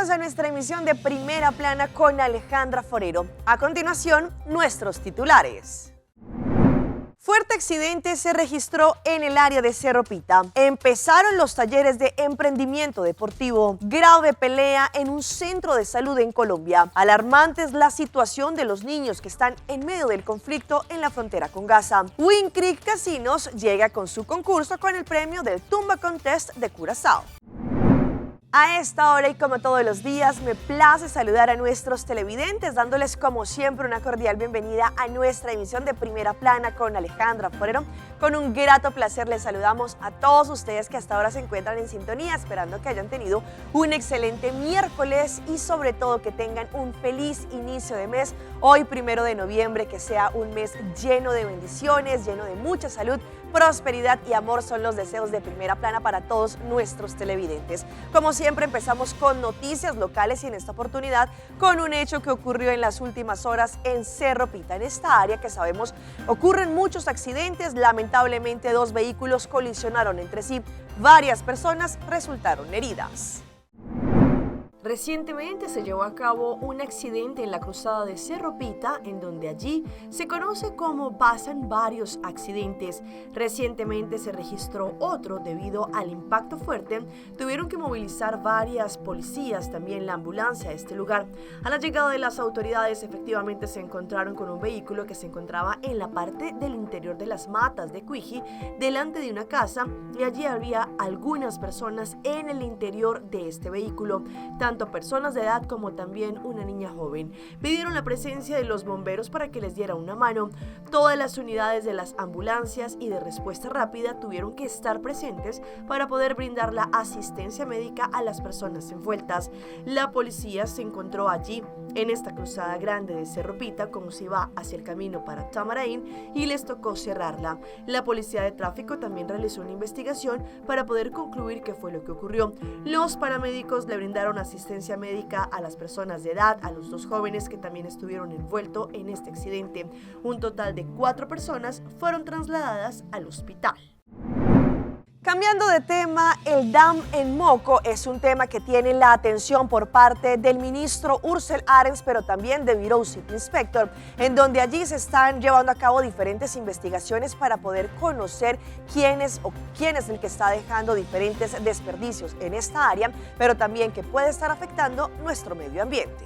Bienvenidos a nuestra emisión de Primera Plana con Alejandra Forero. A continuación, nuestros titulares. Fuerte accidente se registró en el área de Cerro Pita. Empezaron los talleres de emprendimiento deportivo. Grave pelea en un centro de salud en Colombia. Alarmante es la situación de los niños que están en medio del conflicto en la frontera con Gaza. Win Creek Casinos llega con su concurso con el premio del Tumba Contest de Curazao. A esta hora y como todos los días, me place saludar a nuestros televidentes, dándoles como siempre una cordial bienvenida a nuestra emisión de Primera Plana con Alejandra Forero. Con un grato placer les saludamos a todos ustedes que hasta ahora se encuentran en sintonía, esperando que hayan tenido un excelente miércoles y sobre todo que tengan un feliz inicio de mes. Hoy, 1 de noviembre, que sea un mes lleno de bendiciones, lleno de mucha salud, prosperidad y amor son los deseos de Primera Plana para todos nuestros televidentes. Como siempre, empezamos con noticias locales y en esta oportunidad con un hecho que ocurrió en las últimas horas en Cerro Pita. En esta área que sabemos ocurren muchos accidentes, lamentablemente 2 vehículos colisionaron entre sí, varias personas resultaron heridas. Recientemente se llevó a cabo un accidente en la cruzada de Cerro Pita, en donde allí se conoce como pasan varios accidentes. Recientemente se registró otro debido al impacto fuerte. Tuvieron que movilizar varias policías, también la ambulancia a este lugar. A la llegada de las autoridades, efectivamente se encontraron con un vehículo que se encontraba en la parte del interior de las matas de Cuiji, delante de una casa, y allí había algunas personas en el interior de este vehículo, tanto personas de edad como también una niña joven. Pidieron la presencia de los bomberos para que les diera una mano. Todas las unidades de las ambulancias y de respuesta rápida tuvieron que estar presentes para poder brindar la asistencia médica a las personas envueltas. La policía se encontró allí en esta cruzada grande de Cerro Pita como se iba hacia el camino para Tamaraín y les tocó cerrarla. La policía de tráfico también realizó una investigación para poder concluir qué fue lo que ocurrió. Los paramédicos le brindaron asistencia médica a las personas de edad, a los 2 jóvenes que también estuvieron envueltos en este accidente. Un total de 4 personas fueron trasladadas al hospital. Cambiando de tema, el DAM en Moco es un tema que tiene la atención por parte del ministro Ursel Arens, pero también de Bureau City Inspector, en donde allí se están llevando a cabo diferentes investigaciones para poder conocer quién es el que está dejando diferentes desperdicios en esta área, pero también que puede estar afectando nuestro medio ambiente.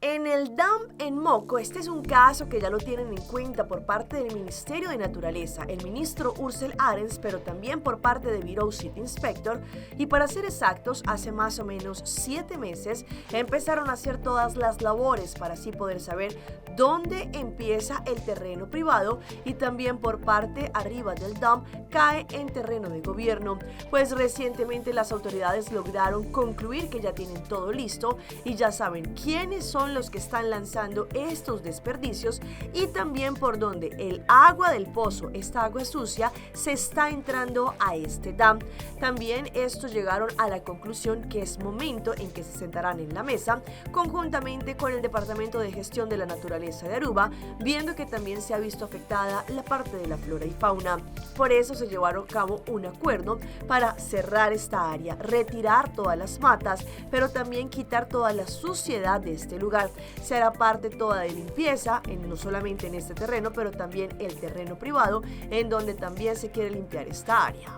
En el DAM en Moco, este es un caso que ya lo tienen en cuenta por parte del Ministerio de Naturaleza, el ministro Ursel Arens, pero también por parte de Bureau City Inspector, y para ser exactos, hace más o menos 7 meses empezaron a hacer todas las labores para así poder saber dónde empieza el terreno privado y también por parte arriba del DAM cae en terreno de gobierno. Pues recientemente las autoridades lograron concluir que ya tienen todo listo y ya saben quiénes son los que están lanzando estos desperdicios y también por donde el agua del pozo, esta agua sucia, se está entrando a este dam. También estos llegaron a la conclusión que es momento en que se sentarán en la mesa conjuntamente con el Departamento de Gestión de la Naturaleza de Aruba, viendo que también se ha visto afectada la parte de la flora y fauna. Por eso se llevaron a cabo un acuerdo para cerrar esta área, retirar todas las matas, pero también quitar toda la suciedad de este lugar. Se hará parte toda de limpieza, no solamente en este terreno, pero también el terreno privado, en donde también se quiere limpiar esta área.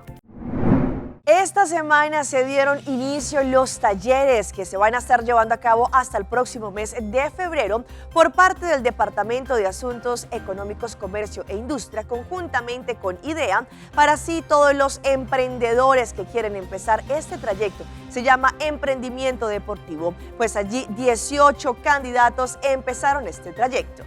Esta semana se dieron inicio los talleres que se van a estar llevando a cabo hasta el próximo mes de febrero por parte del Departamento de Asuntos Económicos, Comercio e Industria conjuntamente con IDEA, para así todos los emprendedores que quieren empezar este trayecto. Se llama Emprendimiento Deportivo, pues allí 18 candidatos empezaron este trayecto.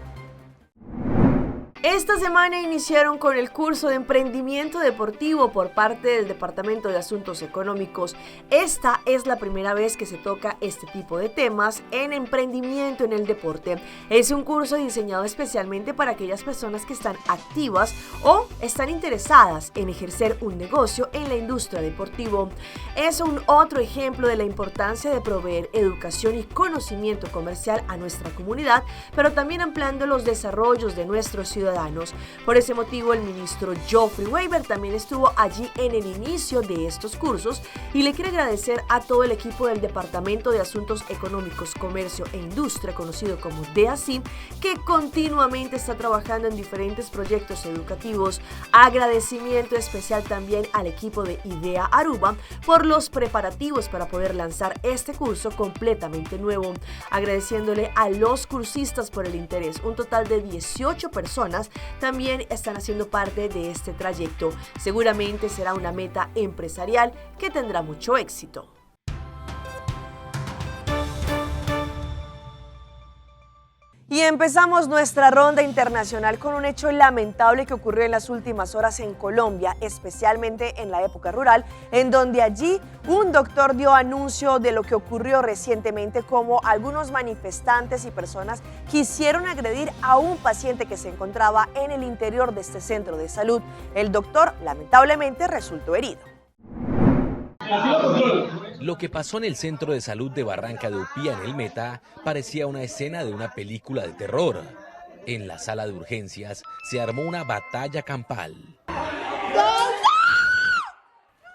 Esta semana iniciaron con el curso de emprendimiento deportivo por parte del Departamento de Asuntos Económicos. Esta es la primera vez que se toca este tipo de temas en emprendimiento en el deporte. Es un curso diseñado especialmente para aquellas personas que están activas o están interesadas en ejercer un negocio en la industria deportiva. Es un otro ejemplo de la importancia de proveer educación y conocimiento comercial a nuestra comunidad, pero también ampliando los desarrollos de nuestros ciudadanos ciudadanos. Por ese motivo, el ministro Geoffrey Weber también estuvo allí en el inicio de estos cursos y le quiere agradecer a todo el equipo del Departamento de Asuntos Económicos, Comercio e Industria, conocido como DEACIN, que continuamente está trabajando en diferentes proyectos educativos. Agradecimiento especial también al equipo de IDEA Aruba por los preparativos para poder lanzar este curso completamente nuevo. Agradeciéndole a los cursistas por el interés. Un total de 18 personas también están haciendo parte de este trayecto. Seguramente será una meta empresarial que tendrá mucho éxito. Y empezamos nuestra ronda internacional con un hecho lamentable que ocurrió en las últimas horas en Colombia, especialmente en la época rural, en donde allí un doctor dio anuncio de lo que ocurrió recientemente, como algunos manifestantes y personas quisieron agredir a un paciente que se encontraba en el interior de este centro de salud. El doctor lamentablemente resultó herido. Lo que pasó en el centro de salud de Barranca de Upía, en el Meta, parecía una escena de una película de terror. En la sala de urgencias se armó una batalla campal.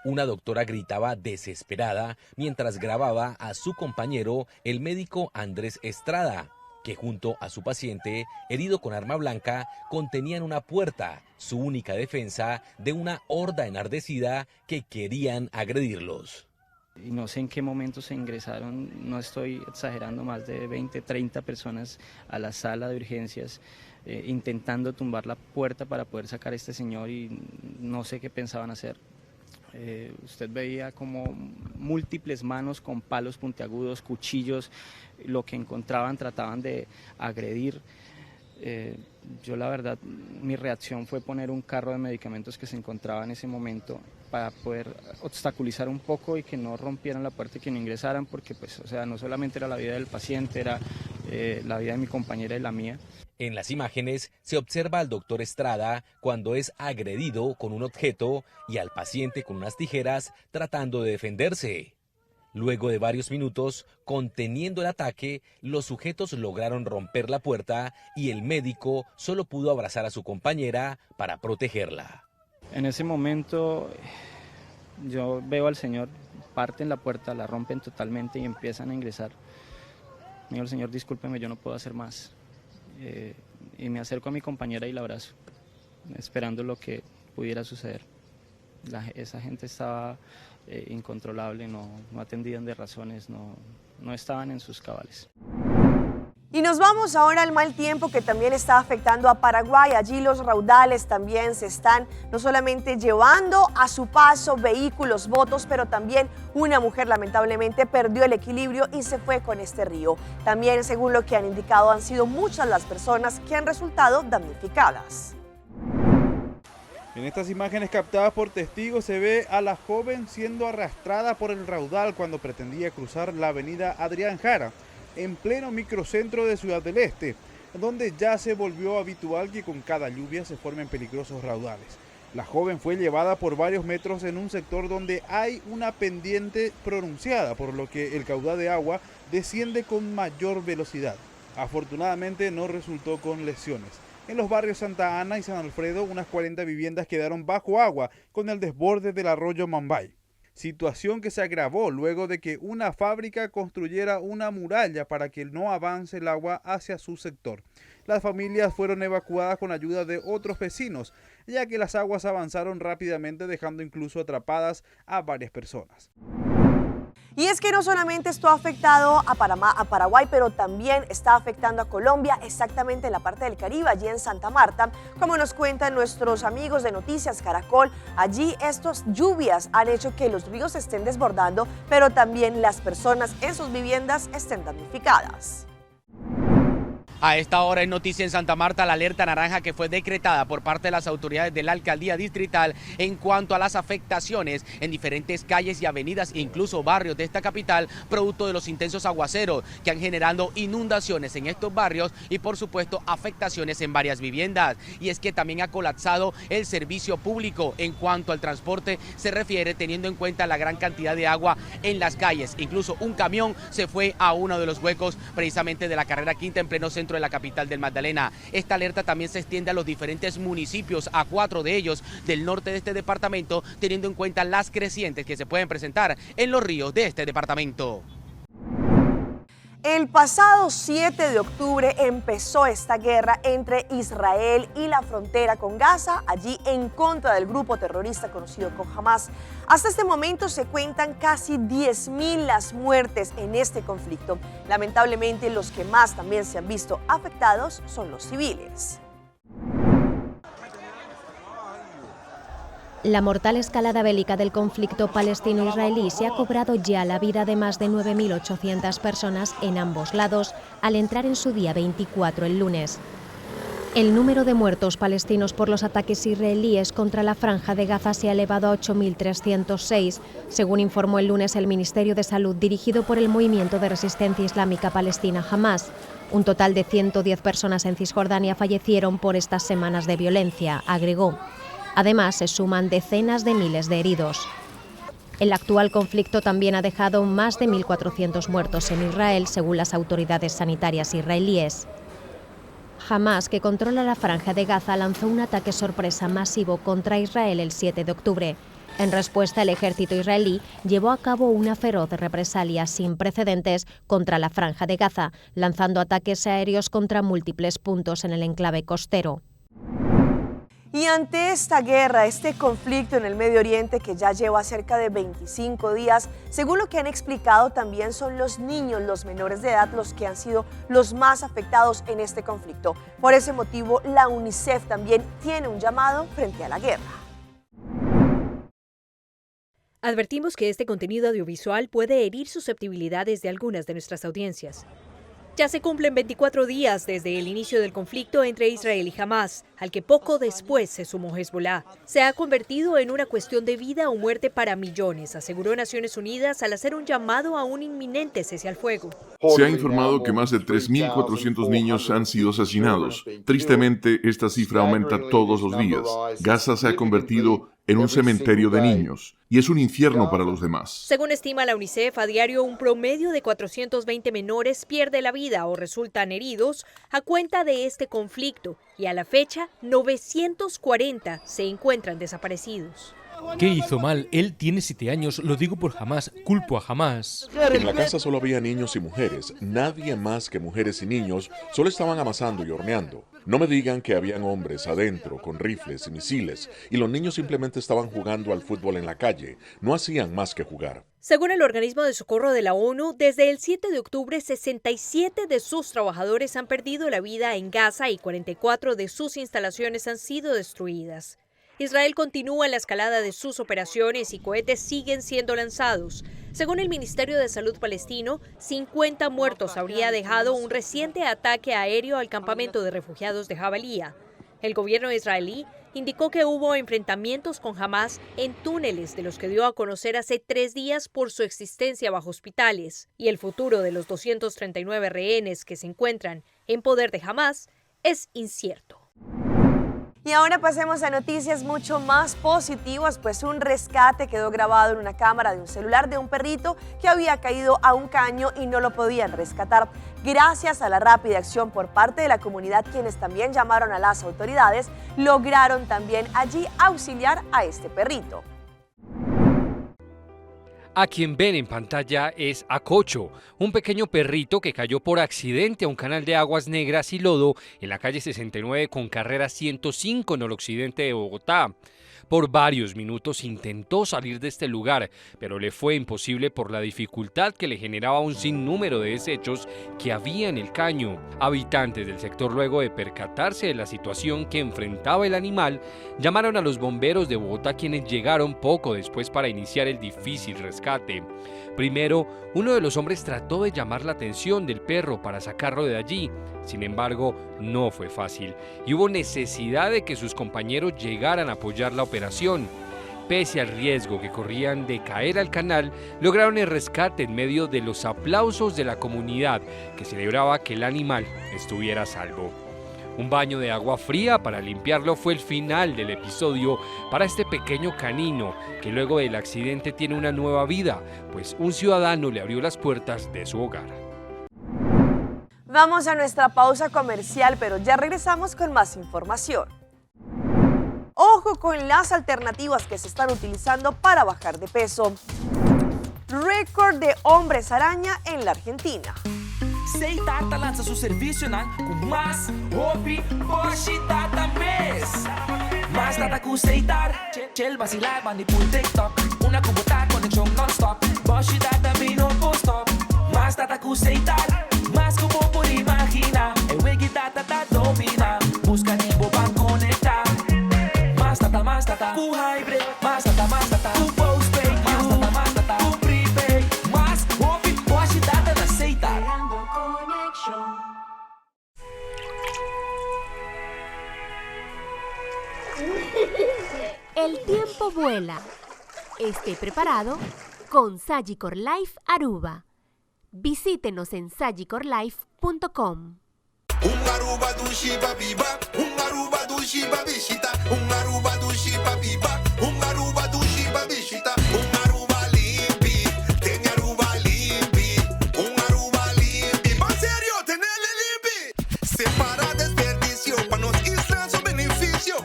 Una doctora gritaba desesperada mientras grababa a su compañero, el médico Andrés Estrada, que junto a su paciente, herido con arma blanca, contenían una puerta, su única defensa de una horda enardecida que querían agredirlos. Y no sé en qué momento se ingresaron, no estoy exagerando, más de 20, 30 personas a la sala de urgencias intentando tumbar la puerta para poder sacar a este señor, y no sé qué pensaban hacer. Usted veía como múltiples manos con palos puntiagudos, cuchillos, lo que encontraban trataban de agredir. Yo la verdad, mi reacción fue poner un carro de medicamentos que se encontraba en ese momento para poder obstaculizar un poco y que no rompieran la puerta y que no ingresaran, porque pues, o sea, no solamente era la vida del paciente, era la vida de mi compañera y la mía. En las imágenes se observa al doctor Estrada cuando es agredido con un objeto y al paciente con unas tijeras tratando de defenderse. Luego de varios minutos, conteniendo el ataque, los sujetos lograron romper la puerta y el médico solo pudo abrazar a su compañera para protegerla. En ese momento yo veo al señor, parten la puerta, la rompen totalmente y empiezan a ingresar. Me dijo el señor, discúlpeme, yo no puedo hacer más. Y me acerco a mi compañera y la abrazo, esperando lo que pudiera suceder. Esa gente estaba incontrolable, no atendían de razones, no estaban en sus cabales. Y nos vamos ahora al mal tiempo que también está afectando a Paraguay. Allí los raudales también se están no solamente llevando a su paso vehículos, botos, pero también una mujer lamentablemente perdió el equilibrio y se fue con este río. También, según lo que han indicado, han sido muchas las personas que han resultado damnificadas. En estas imágenes captadas por testigos se ve a la joven siendo arrastrada por el raudal cuando pretendía cruzar la avenida Adrián Jara, en pleno microcentro de Ciudad del Este, donde ya se volvió habitual que con cada lluvia se formen peligrosos raudales. La joven fue llevada por varios metros en un sector donde hay una pendiente pronunciada, por lo que el caudal de agua desciende con mayor velocidad. Afortunadamente no resultó con lesiones. En los barrios Santa Ana y San Alfredo, unas 40 viviendas quedaron bajo agua con el desborde del arroyo Mambay. Situación que se agravó luego de que una fábrica construyera una muralla para que no avance el agua hacia su sector. Las familias fueron evacuadas con ayuda de otros vecinos, ya que las aguas avanzaron rápidamente, dejando incluso atrapadas a varias personas. Y es que no solamente esto ha afectado a Paraguay, pero también está afectando a Colombia, exactamente en la parte del Caribe, allí en Santa Marta. Como nos cuentan nuestros amigos de Noticias Caracol, allí estas lluvias han hecho que los ríos estén desbordando, pero también las personas en sus viviendas estén damnificadas. A esta hora en Noticia en Santa Marta, la alerta naranja que fue decretada por parte de las autoridades de la alcaldía distrital en cuanto a las afectaciones en diferentes calles y avenidas e incluso barrios de esta capital, producto de los intensos aguaceros que han generado inundaciones en estos barrios y por supuesto afectaciones en varias viviendas. Y es que también ha colapsado el servicio público en cuanto al transporte se refiere, teniendo en cuenta la gran cantidad de agua en las calles. Incluso un camión se fue a uno de los huecos precisamente de la carrera quinta en pleno centro centro de la capital del Magdalena. Esta alerta también se extiende a los diferentes municipios, a 4 de ellos del norte de este departamento, teniendo en cuenta las crecientes que se pueden presentar en los ríos de este departamento. El pasado 7 de octubre empezó esta guerra entre Israel y la frontera con Gaza, allí en contra del grupo terrorista conocido como Hamas. Hasta este momento se cuentan casi 10.000 las muertes en este conflicto. Lamentablemente, los que más también se han visto afectados son los civiles. La mortal escalada bélica del conflicto palestino-israelí se ha cobrado ya la vida de más de 9.800 personas en ambos lados al entrar en su día 24 el lunes. El número de muertos palestinos por los ataques israelíes contra la Franja de Gaza se ha elevado a 8.306, según informó el lunes el Ministerio de Salud dirigido por el Movimiento de Resistencia Islámica Palestina Hamas. Un total de 110 personas en Cisjordania fallecieron por estas semanas de violencia, agregó. Además, se suman decenas de miles de heridos. El actual conflicto también ha dejado más de 1.400 muertos en Israel, según las autoridades sanitarias israelíes. Hamas, que controla la Franja de Gaza, lanzó un ataque sorpresa masivo contra Israel el 7 de octubre. En respuesta, el ejército israelí llevó a cabo una feroz represalia sin precedentes contra la Franja de Gaza, lanzando ataques aéreos contra múltiples puntos en el enclave costero. Y ante esta guerra, este conflicto en el Medio Oriente que ya lleva cerca de 25 días, según lo que han explicado, también son los niños, los menores de edad, los que han sido los más afectados en este conflicto. Por ese motivo, la UNICEF también tiene un llamado frente a la guerra. Advertimos que este contenido audiovisual puede herir susceptibilidades de algunas de nuestras audiencias. Ya se cumplen 24 días desde el inicio del conflicto entre Israel y Hamas, al que poco después se sumó Hezbollah. Se ha convertido en una cuestión de vida o muerte para millones, aseguró Naciones Unidas al hacer un llamado a un inminente cese al fuego. Se ha informado que más de 3.400 niños han sido asesinados. Tristemente, esta cifra aumenta todos los días. Gaza se ha convertido en un cementerio de niños, y es un infierno para los demás. Según estima la UNICEF, a diario un promedio de 420 menores pierde la vida o resultan heridos a cuenta de este conflicto, y a la fecha 940 se encuentran desaparecidos. ¿Qué hizo mal? Él tiene 7 años, lo digo por Hamas, culpo a Hamas. En la casa solo había niños y mujeres, nadie más que mujeres y niños, solo estaban amasando y horneando. No me digan que habían hombres adentro con rifles y misiles y los niños simplemente estaban jugando al fútbol en la calle, no hacían más que jugar. Según el organismo de socorro de la ONU, desde el 7 de octubre 67 de sus trabajadores han perdido la vida en Gaza y 44 de sus instalaciones han sido destruidas. Israel continúa la escalada de sus operaciones y cohetes siguen siendo lanzados. Según el Ministerio de Salud palestino, 50 muertos habría dejado un reciente ataque aéreo al campamento de refugiados de Jabalía. El gobierno israelí indicó que hubo enfrentamientos con Hamas en túneles de los que dio a conocer hace 3 días por su existencia bajo hospitales. Y el futuro de los 239 rehenes que se encuentran en poder de Hamas es incierto. Y ahora pasemos a noticias mucho más positivas, pues un rescate quedó grabado en una cámara de un celular de un perrito que había caído a un caño y no lo podían rescatar. Gracias a la rápida acción por parte de la comunidad, quienes también llamaron a las autoridades, lograron también allí auxiliar a este perrito. A quien ven en pantalla es a Cocho, un pequeño perrito que cayó por accidente a un canal de aguas negras y lodo en la calle 69 con carrera 105 en el occidente de Bogotá. Por varios minutos intentó salir de este lugar, pero le fue imposible por la dificultad que le generaba un sinnúmero de desechos que había en el caño. Habitantes del sector, luego de percatarse de la situación que enfrentaba el animal, llamaron a los bomberos de Bogotá, quienes llegaron poco después para iniciar el difícil rescate. Primero, uno de los hombres trató de llamar la atención del perro para sacarlo de allí. Sin embargo, no fue fácil y hubo necesidad de que sus compañeros llegaran a apoyar la operación. Pese al riesgo que corrían de caer al canal, lograron el rescate en medio de los aplausos de la comunidad, que celebraba que el animal estuviera a salvo. Un baño de agua fría para limpiarlo fue el final del episodio para este pequeño canino, que luego del accidente tiene una nueva vida, pues un ciudadano le abrió las puertas de su hogar. Vamos a nuestra pausa comercial, pero ya regresamos con más información. Ojo con las alternativas que se están utilizando para bajar de peso. Récord de hombres araña en la Argentina. Sei Tata lança seu serviço com mais hobby, Bosch Tata Mês. Mais Tata com Seitar, Chel vacilar, manipul TikTok. Una cubota, conexão non-stop. Bosch Tata me no post-stop. Mais Tata com Seitar, mais como por imaginar. É Wiki Tata da domina. Busca tipo para conectar. Mais Tata, com hybrid. Mais Tata, com postpaid. Mais Tata, com prepaid. Mais hobby, Bosch Tata na Seitar. El tiempo vuela. Esté preparado con Sagicor Life Aruba. Visítenos en sagicorlife.com. Aruba do Shiba Biba, Aruba do Shiba Bishita, Aruba do Shiba Biba, Aruba do Shiba Bishita, Aruba limpi, tem Aruba limpi, Aruba limpi, mas sério, tem ele limpi. Separa desperdício para nos islas o benefício.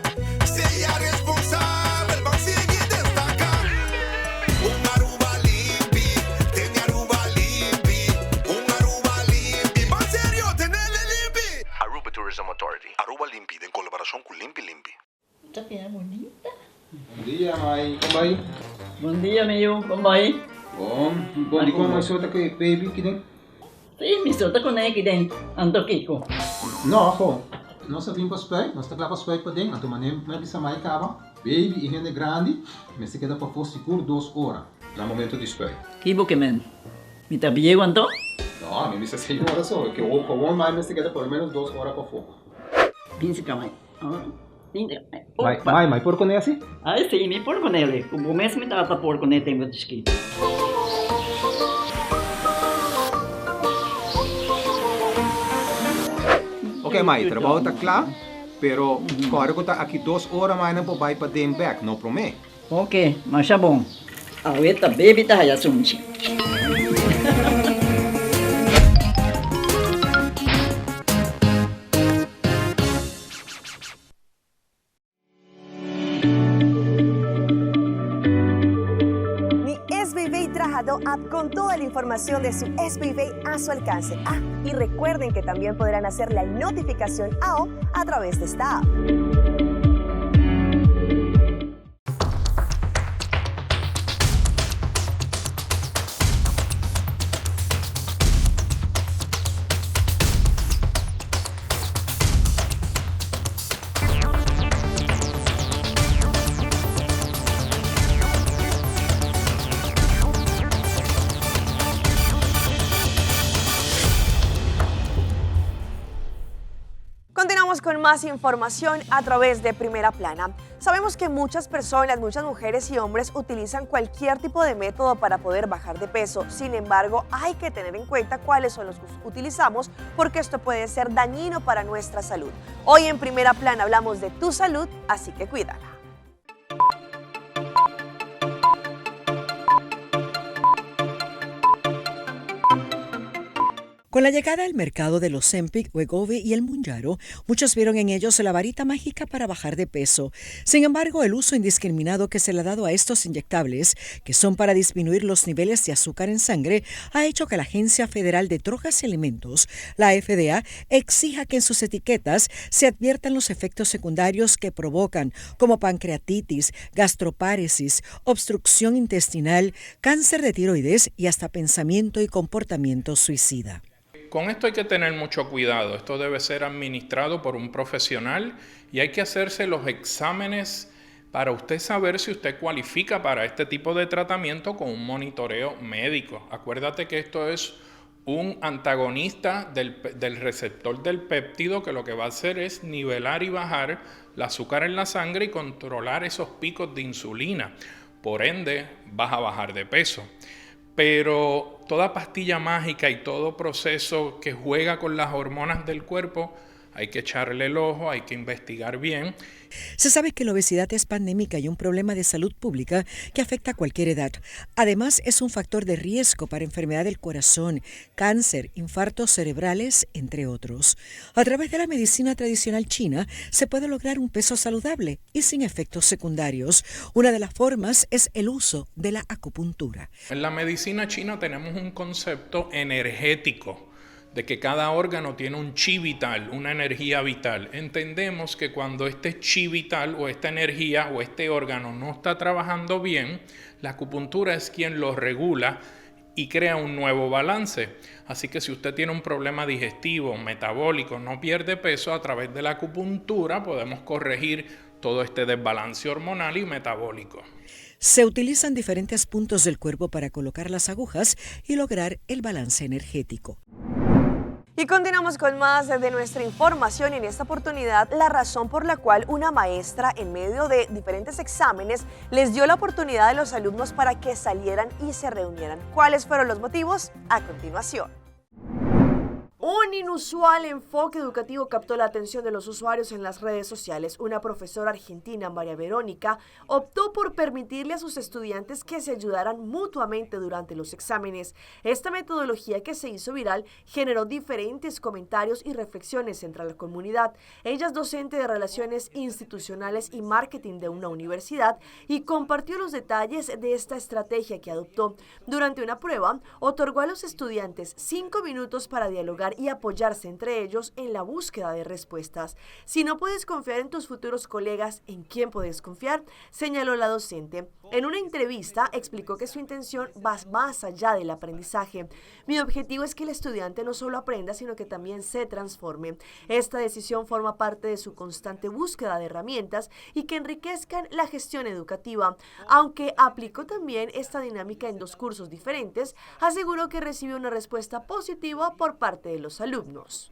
Seja responsável, vamos seguir destacar. Aruba limpi, tem Aruba limpi, Aruba limpi, mas sério, tem ele limpi. Aruba Tourism Authority. Aruba Limpi, en colaboración con Limpi Limpi. Esta piedra bonita. Bom dia, Mai. Como vai? Bom dia, meu. Como vai? Bom. Bom, di ko may suota kay baby kidin? Sim, me solta com ele aqui dentro. Ando Kiko. No, ako. Nós só vimos para nós está para para dentro. Então, manem, mas bisa mai kaba. Baby, e gente grande, mas se queda para for seguro 2 horas. No momento de espera. Kibo que men. Me tá bem quanto? No, me bisa 6 horas só. Que o com mais se queda por menos 2 horas para fogo. 15 kamay. Mai, por con esse? Ah, sim, me por com ele. O mês me tá por com ele tem que. Ok, Mai, trabalho está claro, pero agora que está aqui 2 horas mais não vai para dentro back, não promete. Ok, mas tá bom. Ahorita baby tá já sunchi. App con toda la información de su SBV a su alcance. Y recuerden que también podrán hacer la notificación AO a través de esta app. Continuamos con más información a través de Primera Plana. Sabemos que muchas personas, muchas mujeres y hombres utilizan cualquier tipo de método para poder bajar de peso. Sin embargo, hay que tener en cuenta cuáles son los que utilizamos porque esto puede ser dañino para nuestra salud. Hoy en Primera Plana hablamos de tu salud, así que cuídala. Con la llegada al mercado de los Ozempic, Wegovy y el Mounjaro, muchos vieron en ellos la varita mágica para bajar de peso. Sin embargo, el uso indiscriminado que se le ha dado a estos inyectables, que son para disminuir los niveles de azúcar en sangre, ha hecho que la Agencia Federal de Drogas y Alimentos, la FDA, exija que en sus etiquetas se adviertan los efectos secundarios que provocan, como pancreatitis, gastroparesis, obstrucción intestinal, cáncer de tiroides y hasta pensamiento y comportamiento suicida. Con esto hay que tener mucho cuidado, esto debe ser administrado por un profesional y hay que hacerse los exámenes para usted saber si usted cualifica para este tipo de tratamiento con un monitoreo médico. Acuérdate que esto es un antagonista del receptor del péptido que lo que va a hacer es nivelar y bajar el azúcar en la sangre y controlar esos picos de insulina. Por ende, vas a bajar de peso. Pero toda pastilla mágica y todo proceso que juega con las hormonas del cuerpo hay que echarle el ojo, hay que investigar bien. Se sabe que la obesidad es pandémica y un problema de salud pública que afecta a cualquier edad. Además, es un factor de riesgo para enfermedad del corazón, cáncer, infartos cerebrales, entre otros. A través de la medicina tradicional china se puede lograr un peso saludable y sin efectos secundarios. Una de las formas es el uso de la acupuntura. En la medicina china tenemos un concepto energético, de que cada órgano tiene un chi vital, una energía vital. Entendemos que cuando este chi vital o esta energía o este órgano no está trabajando bien, la acupuntura es quien lo regula y crea un nuevo balance. Así que si usted tiene un problema digestivo, metabólico, no pierde peso, a través de la acupuntura podemos corregir todo este desbalance hormonal y metabólico. Se utilizan diferentes puntos del cuerpo para colocar las agujas y lograr el balance energético. Y continuamos con más de nuestra información y en esta oportunidad la razón por la cual una maestra en medio de diferentes exámenes les dio la oportunidad a los alumnos para que salieran y se reunieran. ¿Cuáles fueron los motivos? A continuación. Un inusual enfoque educativo captó la atención de los usuarios en las redes sociales. Una profesora argentina, María Verónica, optó por permitirle a sus estudiantes que se ayudaran mutuamente durante los exámenes. Esta metodología, que se hizo viral, generó diferentes comentarios y reflexiones entre la comunidad. Ella es docente de Relaciones Institucionales y Marketing de una universidad y compartió los detalles de esta estrategia que adoptó. Durante una prueba, otorgó a los estudiantes 5 minutos para dialogar y apoyarse entre ellos en la búsqueda de respuestas. Si no puedes confiar en tus futuros colegas, ¿en quién puedes confiar?, señaló la docente. En una entrevista explicó que su intención va más allá del aprendizaje. Mi objetivo es que el estudiante no solo aprenda, sino que también se transforme. Esta decisión forma parte de su constante búsqueda de herramientas y que enriquezcan la gestión educativa. Aunque aplicó también esta dinámica en 2 cursos diferentes, aseguró que recibió una respuesta positiva por parte de los alumnos.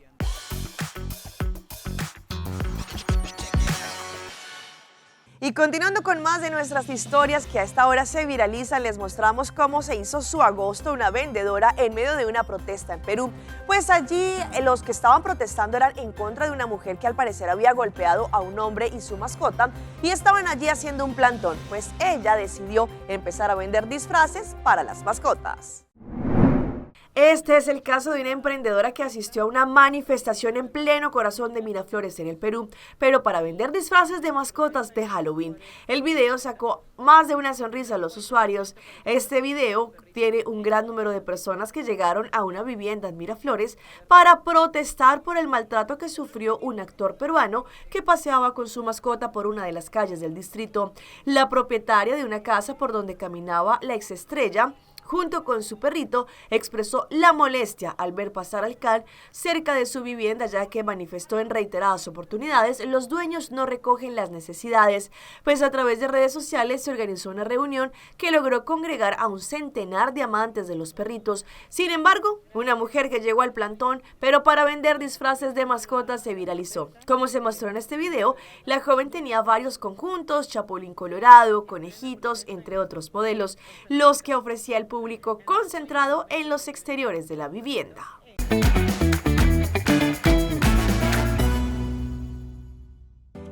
Y continuando con más de nuestras historias que a esta hora se viralizan, les mostramos cómo se hizo su agosto una vendedora en medio de una protesta en Perú. Pues allí los que estaban protestando eran en contra de una mujer que al parecer había golpeado a un hombre y su mascota y estaban allí haciendo un plantón, pues ella decidió empezar a vender disfraces para las mascotas. Este es el caso de una emprendedora que asistió a una manifestación en pleno corazón de Miraflores, en el Perú, pero para vender disfraces de mascotas de Halloween. El video sacó más de una sonrisa a los usuarios. Este video tiene un gran número de personas que llegaron a una vivienda en Miraflores para protestar por el maltrato que sufrió un actor peruano que paseaba con su mascota por una de las calles del distrito. La propietaria de una casa por donde caminaba la exestrella, junto con su perrito, expresó la molestia al ver pasar al can cerca de su vivienda, ya que manifestó en reiteradas oportunidades los dueños no recogen las necesidades. Pues a través de redes sociales se organizó una reunión que logró congregar a un centenar de amantes de los perritos. Sin embargo, una mujer que llegó al plantón, pero para vender disfraces de mascotas, se viralizó. Como se mostró en este video, la joven tenía varios conjuntos, chapulín colorado, conejitos, entre otros modelos, los que ofrecía el público concentrado en los exteriores de la vivienda.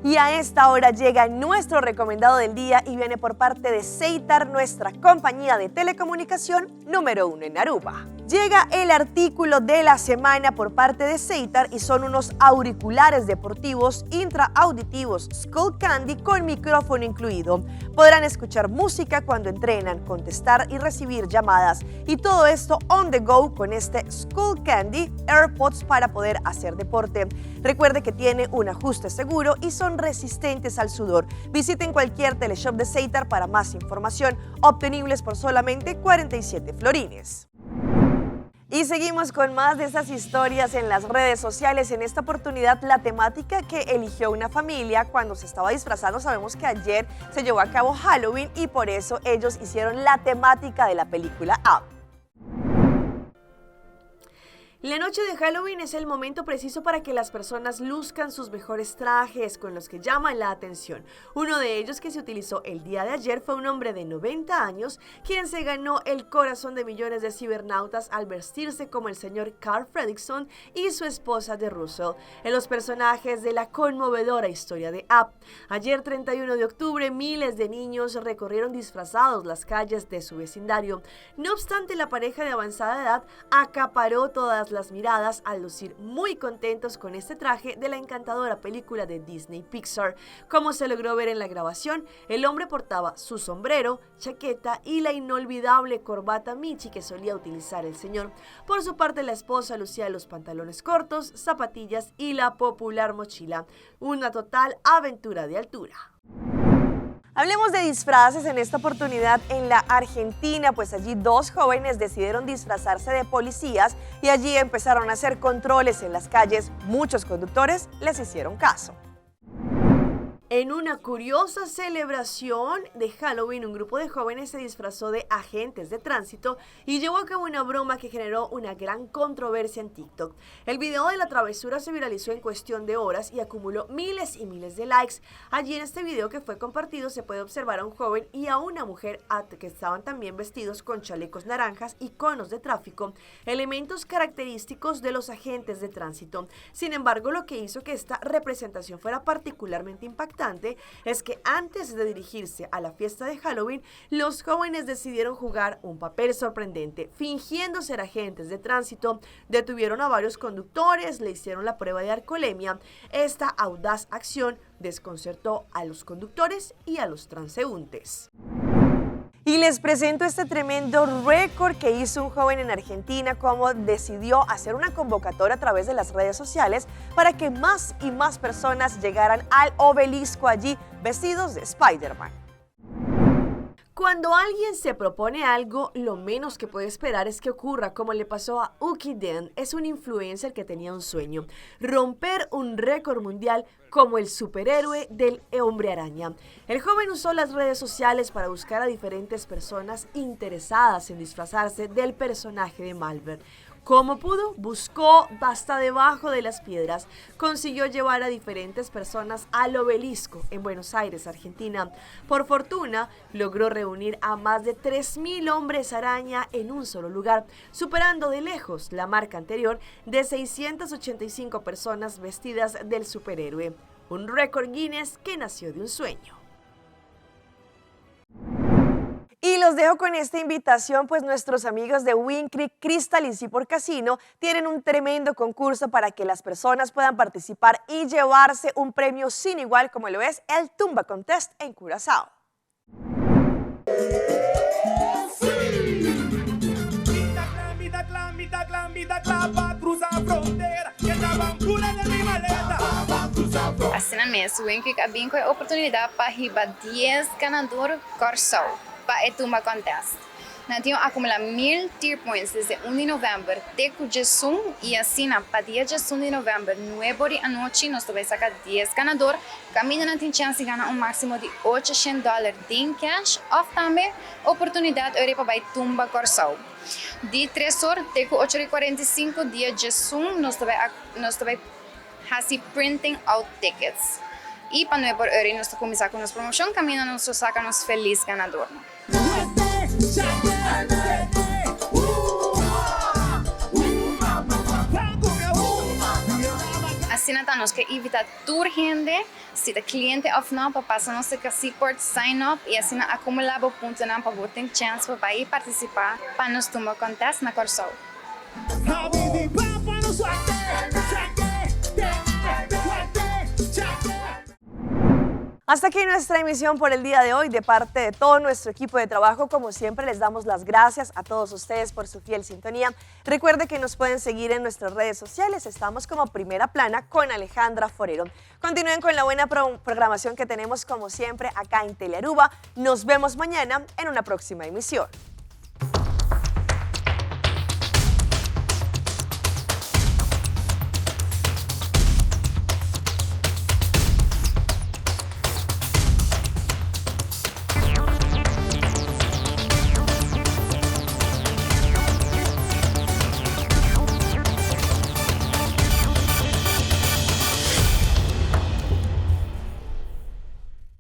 Y a esta hora llega nuestro recomendado del día y viene por parte de Ceitar, nuestra compañía de telecomunicación número 1 en Aruba. Llega el artículo de la semana por parte de Ceitar y son unos auriculares deportivos intraauditivos Skullcandy con micrófono incluido. Podrán escuchar música cuando entrenan, contestar y recibir llamadas, y todo esto on the go con este Skullcandy AirPods para poder hacer deporte. Recuerde que tiene un ajuste seguro y son resistentes al sudor. Visiten cualquier teleshop de Ceitar para más información, obtenibles por solamente 47 florines. Y seguimos con más de esas historias en las redes sociales. En esta oportunidad, la temática que eligió una familia cuando se estaba disfrazando. Sabemos que ayer se llevó a cabo Halloween y por eso ellos hicieron la temática de la película Up. La noche de Halloween es el momento preciso para que las personas luzcan sus mejores trajes con los que llaman la atención. Uno de ellos que se utilizó el día de ayer fue un hombre de 90 años quien se ganó el corazón de millones de cibernautas al vestirse como el señor Carl Fredrickson y su esposa de Russell en los personajes de la conmovedora historia de Up. Ayer 31 de octubre miles de niños recorrieron disfrazados las calles de su vecindario. No obstante, la pareja de avanzada edad acaparó todas las miradas al lucir muy contentos con este traje de la encantadora película de Disney Pixar. Como se logró ver en la grabación, el hombre portaba su sombrero, chaqueta y la inolvidable corbata Michi que solía utilizar el señor. Por su parte, la esposa lucía los pantalones cortos, zapatillas y la popular mochila. Una total aventura de altura. Hablemos de disfraces en esta oportunidad en la Argentina, pues allí dos jóvenes decidieron disfrazarse de policías y allí empezaron a hacer controles en las calles. Muchos conductores les hicieron caso. En una curiosa celebración de Halloween, un grupo de jóvenes se disfrazó de agentes de tránsito y llevó a cabo una broma que generó una gran controversia en TikTok. El video de la travesura se viralizó en cuestión de horas y acumuló miles y miles de likes. Allí en este video que fue compartido se puede observar a un joven y a una mujer que estaban también vestidos con chalecos naranjas y conos de tráfico, elementos característicos de los agentes de tránsito. Sin embargo, lo que hizo que esta representación fuera particularmente impactante es que antes de dirigirse a la fiesta de Halloween, los jóvenes decidieron jugar un papel sorprendente. Fingiendo ser agentes de tránsito, detuvieron a varios conductores, le hicieron la prueba de alcoholemia. Esta audaz acción desconcertó a los conductores y a los transeúntes. Y les presento este tremendo récord que hizo un joven en Argentina, como decidió hacer una convocatoria a través de las redes sociales para que más y más personas llegaran al obelisco allí vestidos de Spider-Man. Cuando alguien se propone algo, lo menos que puede esperar es que ocurra, como le pasó a Uki Den. Es un influencer que tenía un sueño: romper un récord mundial como el superhéroe del Hombre Araña. El joven usó las redes sociales para buscar a diferentes personas interesadas en disfrazarse del personaje de Marvel. ¿Cómo pudo? Buscó hasta debajo de las piedras. Consiguió llevar a diferentes personas al obelisco en Buenos Aires, Argentina. Por fortuna, logró reunir a más de 3.000 hombres araña en un solo lugar, superando de lejos la marca anterior de 685 personas vestidas del superhéroe. Un récord Guinness que nació de un sueño. Y los dejo con esta invitación, pues nuestros amigos de Win Creek Crystal y Seaport Casino tienen un tremendo concurso para que las personas puedan participar y llevarse un premio sin igual, como lo es el Tumba Contest en Curazao. Assim na mesa, o Win Creek abrim com a oportunidade para ribar 10 ganadores Corsol para o Tumba Contest. Nós temos acumular 1.000 tier points desde 1 de novembro até o dia 1 e assim, para dia 1 de novembro, 9 da noite, nós vamos sacar 10 ganadores. Caminho não tem chance de ganhar máximo de $800 em cash, ou também oportunidade para o Tumba Corsol. De 3 horas até 8h45, dia 1, nós vamos fazer printing out tickets. E para 9 horas, nós vamos começar com a nossa promoção. Caminho, nós sacamos feliz ganador. Assim, nós queremos evitar toda gente, se o cliente opnar para passar nossa Seaport sign up e assim acumular pontos para ter chance para ir participar para nos Tumba Contest na Corsol. Hasta aquí nuestra emisión por el día de hoy. De parte de todo nuestro equipo de trabajo, como siempre, les damos las gracias a todos ustedes por su fiel sintonía. Recuerde que nos pueden seguir en nuestras redes sociales. Estamos como Primera Plana con Alejandra Forero. Continúen con la buena programación que tenemos como siempre acá en Telearuba. Nos vemos mañana en una próxima emisión.